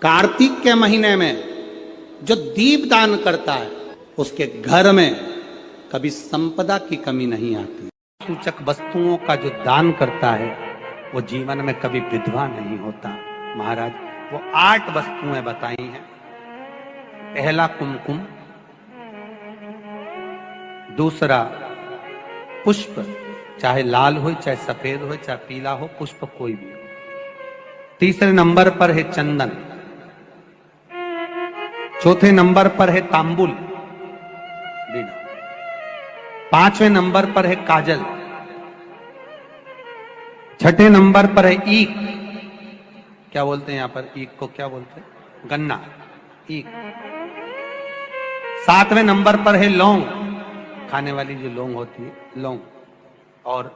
कार्तिक के महीने में जो दीप दान करता है उसके घर में कभी संपदा की कमी नहीं आती। सूचक वस्तुओं का जो दान करता है वो जीवन में कभी विधवा नहीं होता। महाराज वो 8 वस्तुएं बताई हैं। पहला कुमकुम, दूसरा पुष्प, चाहे लाल हो चाहे सफेद हो चाहे पीला हो, पुष्प कोई भी हो। तीसरे नंबर पर है चंदन, चौथे नंबर पर है तांबुल, पांचवें नंबर पर है काजल, छठे नंबर पर है ईख। क्या बोलते हैं यहां पर ईख को? क्या बोलते हैं? गन्ना, ईख। 7वें नंबर पर है लौंग, खाने वाली जो लौंग होती है, लौंग। और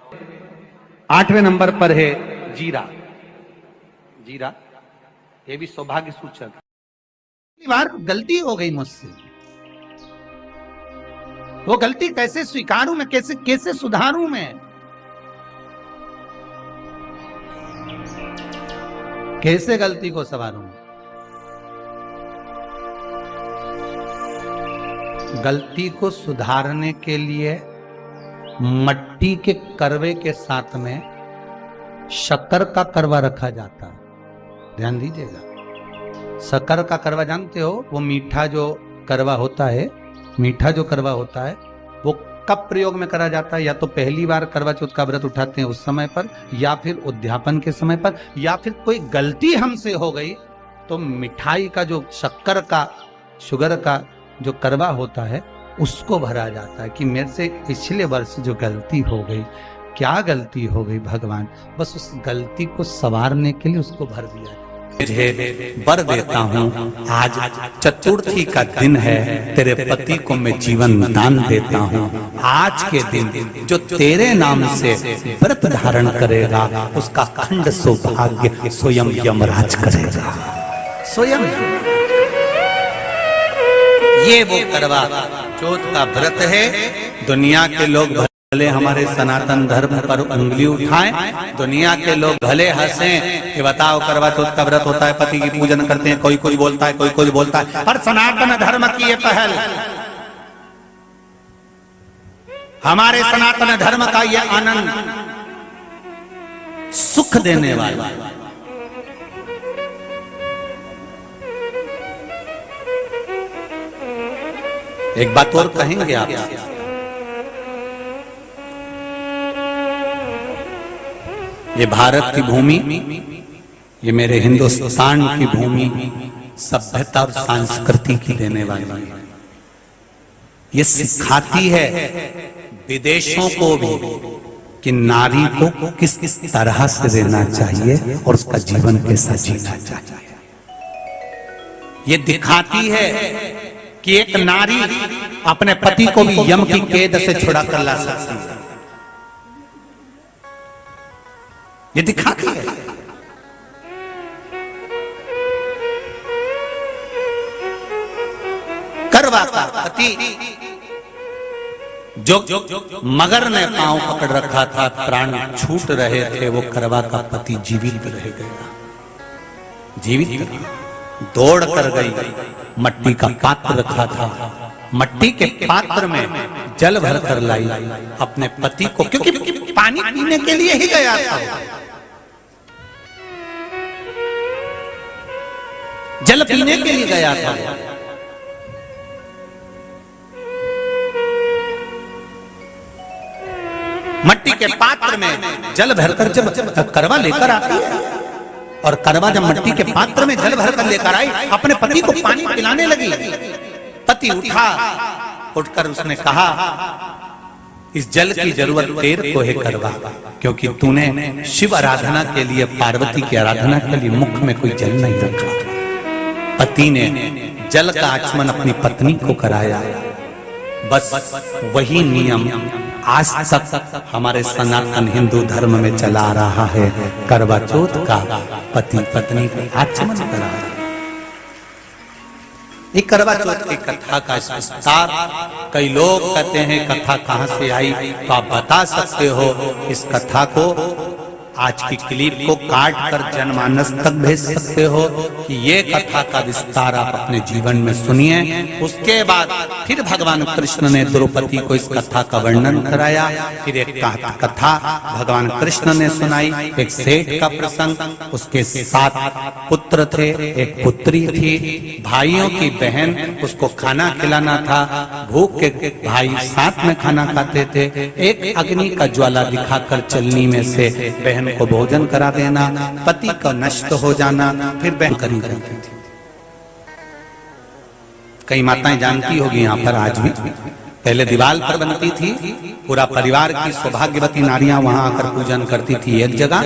8वें नंबर पर है जीरा। जीरा ये भी सौभाग्य सूचक। पहली बार गलती हो गई मुझसे, वो गलती कैसे स्वीकारूं मैं, कैसे कैसे सुधारूं मैं, कैसे गलती को संवारूं। गलती को सुधारने के लिए मट्टी के करवे के साथ में शक्कर का करवा रखा जाता है। ध्यान दीजिएगा, शक्कर का करवा जानते हो, वो मीठा जो करवा होता है, मीठा जो करवा होता है वो कब प्रयोग में करा जाता है? या तो पहली बार करवा चौथ का व्रत उठाते हैं उस समय पर, या फिर उद्यापन के समय पर, या फिर कोई गलती हमसे हो गई तो मिठाई का जो शक्कर का, शुगर का जो करवा होता है उसको भरा जाता है कि मेरे से पिछले वर्ष जो गलती हो गई, क्या गलती हो गई भगवान, बस उस गलती को संवारने के लिए उसको भर दिया। तुझे वर देता हूँ, आज चतुर्थी का दिन है, तेरे पति को मैं जीवन दान देता हूँ। आज के दिन जो तेरे नाम से व्रत धारण करेगा उसका खंड सौभाग्य स्वयं यमराज करेगा। स्वयं ये वो करवा चौथ का व्रत है। दुनिया के लोग भले हमारे सनातन धर्म पर उंगली उठाएं, दुनिया के लोग भले हंसें कि बताओ करवा चौथ का व्रत होता है, पति की पूजन करते हैं, कोई कुछ बोलता है, कोई कुछ बोलता है, पर सनातन धर्म की ये पहल, हमारे सनातन धर्म का ये आनंद, सुख देने वाला। एक बात और कहेंगे आप, ये भारत की भूमि, ये मेरे हिंदुस्तान की भूमि सभ्यता और संस्कृति की देने वाली है। ये सिखाती है विदेशों को भी कि नारी को किस किस तरह से रहना चाहिए और उसका जीवन कैसा जीना चाहिए। ये दिखाती है कि एक नारी अपने पति को भी यम की कैद से छुड़ा कर ला सकती है। ये दिखाती है। करवा का पति जो मगर ने पांव पकड़ रखा था, प्राण छूट रहे थे, वो करवा का पति जीवित रह गया। जीवित दौड़ कर गई, मट्टी का पात्र रखा था, मट्टी के पात्र में जल भर कर लाई अपने पति को, क्योंकि पानी पीने के लिए ही गया था, जल पीने के लिए गया था। मट्टी के पात्र में जल भरकर जब करवा लेकर आती है, और करवा जब मट्टी के पात्र में जल भरकर लेकर आई, अपने पति को पानी पिलाने लगी। पति उठा, उठकर उसने कहा, इस जल की जरूरत तेरे को है करवा, क्योंकि तूने शिव आराधना के लिए, पार्वती की आराधना के लिए मुख में कोई जल नहीं रखा। पति ने जल का आचमन अपनी पत्नी को कराया। बस वही नियम आज तक हमारे सनातन हिंदू धर्म में चला आ रहा है। करवा चौथ का पति पत्नी को आचमन करा। ये करवा चौथ की कथा का विस्तार, कई लोग कहते हैं कथा कहां से आई, तो आप बता सकते हो इस कथा को आज की क्लिप को काट कर जनमानस तक भेज सकते हो कि ये कथा का विस्तार आप अपने जीवन में सुनिए। उसके बाद फिर भगवान कृष्ण ने द्रौपदी को इस कथा का वर्णन कराया। फिर एक कथा भगवान कृष्ण ने सुनाई, एक सेठ का प्रसंग। उसके 7 पुत्र थे, एक पुत्री थी। भाइयों की बहन, उसको खाना खिलाना था। भूख के भाई साथ में खाना खाते थे। एक अग्नि का ज्वाला दिखाकर चलनी में से बहन को भोजन करा देना, पति का नष्ट हो जाना, फिर बहन करी जाती थी। कई माताएं जानती होगी यहाँ पर आज भी, पहले दीवार पर बनती थी, पूरा परिवार की सौभाग्यवती नारियां वहां आकर पूजन करती थी एक जगह,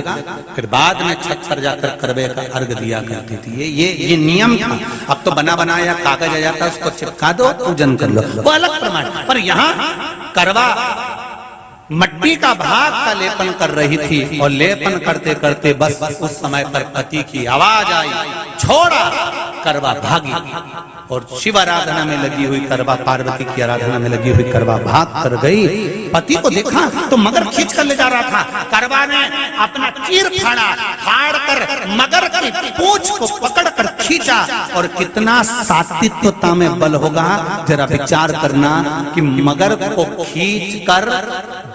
फिर बाद में छत पर जाकर करवे का अर्घ दिया करती थी। ये नियम था। अब तो बना बनाया कागज आ जाता, उसको चिपका दो, पूजन कर लो, वो अलग प्रमाण। पर यहाँ करवा मट्टी का भाग का लेपन कर रही थी, और लेपन करते करते बस उस समय पर पति की आवाज आई, छोड़ा, करवा भागी। और शिव आराधना में लगी हुई करवा, पार्वती की आराधना में लगी हुई करवा भाग कर गई। पति को देखा तो मगर खींच कर ले जा रहा था। करवा ने अपना चीर फाड़ कर मगर की पूंछ को पकड़ कर खींचा। और कितना सात्विकता में बल होगा, जरा विचार करना कि मगर को खींच कर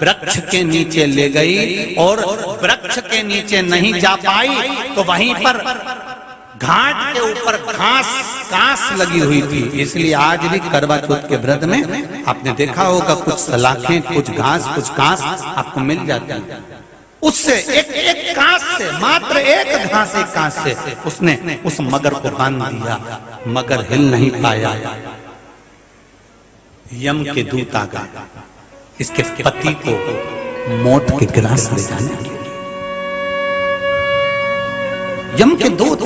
वृक्ष के नीचे ले गई, और वृक्ष के नीचे नहीं जा पाई तो वहीं पर घाट के ऊपर घास लगी हुई थी। इसलिए आज भी करवा चौथ के व्रत में आपने देखा होगा, कुछ सलाखें, कुछ घास आपको मिल जाती है। उससे एक घास से, मात्र एक घास, एक घास से उसने उस मगर को बांध दिया। मगर हिल नहीं पाया। यम के दूत आ गए इसके पति को मौत के ग्रास ले जाने के लिए। यम के दूत।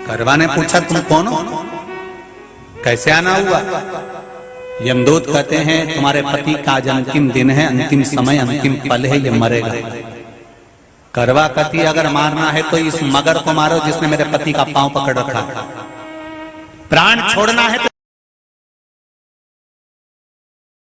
करवा ने पूछा, तुम कौन हो, कैसे आना हुआ? यमदूत कहते हैं, तुम्हारे पति का आज अंतिम दिन है, अंतिम समय, अंतिम पल है, ये मरेगा। करवा कहती, अगर मारना है तो इस मगर को मारो जिसने मेरे पति का पांव पकड़ रखा है। प्राण छोड़ना है